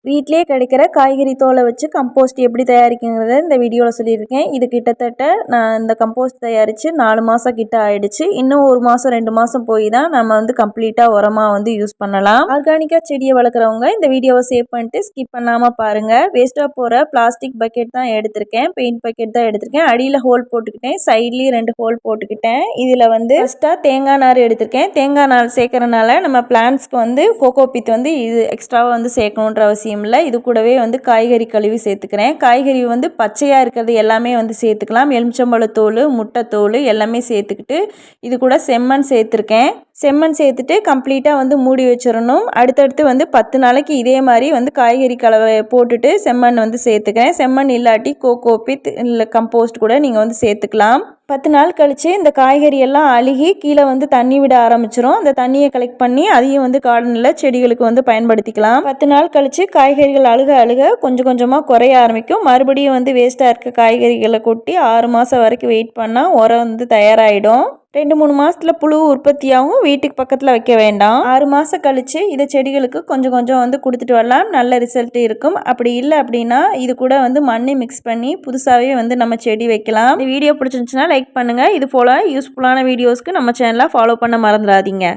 வீட்டிலே கிடைக்கிற காய்கறி தோலை வச்சு கம்போஸ்ட் எப்படி தயாரிக்குங்கிறத இந்த வீடியோவில் சொல்லியிருக்கேன். இது கிட்டத்தட்ட நான் இந்த கம்போஸ்ட் தயாரித்து 4 மாதம் கிட்ட ஆயிடுச்சு. இன்னும் 1 மாதம் 2 மாதம் போய் தான் நம்ம வந்து கம்ப்ளீட்டாக உரமாக வந்து யூஸ் பண்ணலாம். ஆர்கானிக்காக செடியை வளர்க்குறவங்க இந்த வீடியோவை சேவ் பண்ணிட்டு ஸ்கிப் பண்ணாமல் பாருங்கள். வேஸ்ட்டாக போகிற பிளாஸ்டிக் பக்கெட் தான் எடுத்திருக்கேன், பெயிண்ட் பக்கெட் தான் எடுத்திருக்கேன். அடியில் ஹோல் போட்டுக்கிட்டேன், சைட்லேயும் 2 ஹோல் போட்டுக்கிட்டேன். இதில் வந்து ஃபஸ்ட்டாக தேங்காய் நார் எடுத்திருக்கேன். தேங்காய் நார் சேர்க்கறனால நம்ம பிளான்ட்ஸ்க்கு வந்து கோகோபித் வந்து இது எக்ஸ்ட்ராவாக வந்து சேர்க்கணுன்ற அவசியம் இல்லை. இது கூடவே வந்து காய்கறி கழுவி சேர்த்துக்கிறேன். காய்கறி வந்து பச்சையாக இருக்கிறது எல்லாமே வந்து சேர்த்துக்கலாம். எலுமிச்சம்பழத்தோல், முட்டைத்தோல் எல்லாமே சேர்த்துக்கிட்டு இது கூட செம்மண் சேர்த்துருக்கேன். செம்மண் சேர்த்துட்டு கம்ப்ளீட்டாக வந்து மூடி வச்சிடணும். அடுத்தடுத்து வந்து 10 நாளைக்கு இதே மாதிரி வந்து காய்கறி கலவை போட்டுட்டு செம்மண் வந்து சேர்த்துக்கிறேன். செம்மண் இல்லாட்டி கோகோபித் இல்லை கம்போஸ்ட் கூட நீங்கள் வந்து சேர்த்துக்கலாம். 10 நாள் கழித்து இந்த காய்கறி எல்லாம் அழுகி கீழே வந்து தண்ணி விட ஆரம்பிச்சிரும். அந்த தண்ணியை கலெக்ட் பண்ணி அதையும் வந்து கார்டனில் செடிகளுக்கு வந்து பயன்படுத்திக்கலாம். 10 நாள் கழித்து காய்கறிகள் அழுக அழுக கொஞ்சம் கொஞ்சமாக குறைய ஆரம்பிக்கும். மறுபடியும் வந்து வேஸ்ட்டாக இருக்க காய்கறிகளை கொட்டி 6 மாதம் வரைக்கும் வெயிட் பண்ணால் உரம் வந்து தயாராகிடும். 2-3 மாதத்தில் புழு உற்பத்தியாகவும் வீட்டுக்கு பக்கத்தில் வைக்க வேண்டாம். 6 மாதம் கழித்து இதை செடிகளுக்கு கொஞ்சம் கொஞ்சம் வந்து கொடுத்துட்டு வரலாம். நல்ல ரிசல்ட் இருக்கும். அப்படி இல்லை அப்படின்னா இது கூட வந்து மண்ணை மிக்ஸ் பண்ணி புதுசாகவே வந்து நம்ம செடி வைக்கலாம். இந்த வீடியோ பிடிச்சிருந்துச்சுன்னா லைக் பண்ணுங்கள். இது போல் யூஸ்ஃபுல்லான வீடியோஸ்க்கு நம்ம சேனலை ஃபாலோ பண்ண மறந்துடாதீங்க.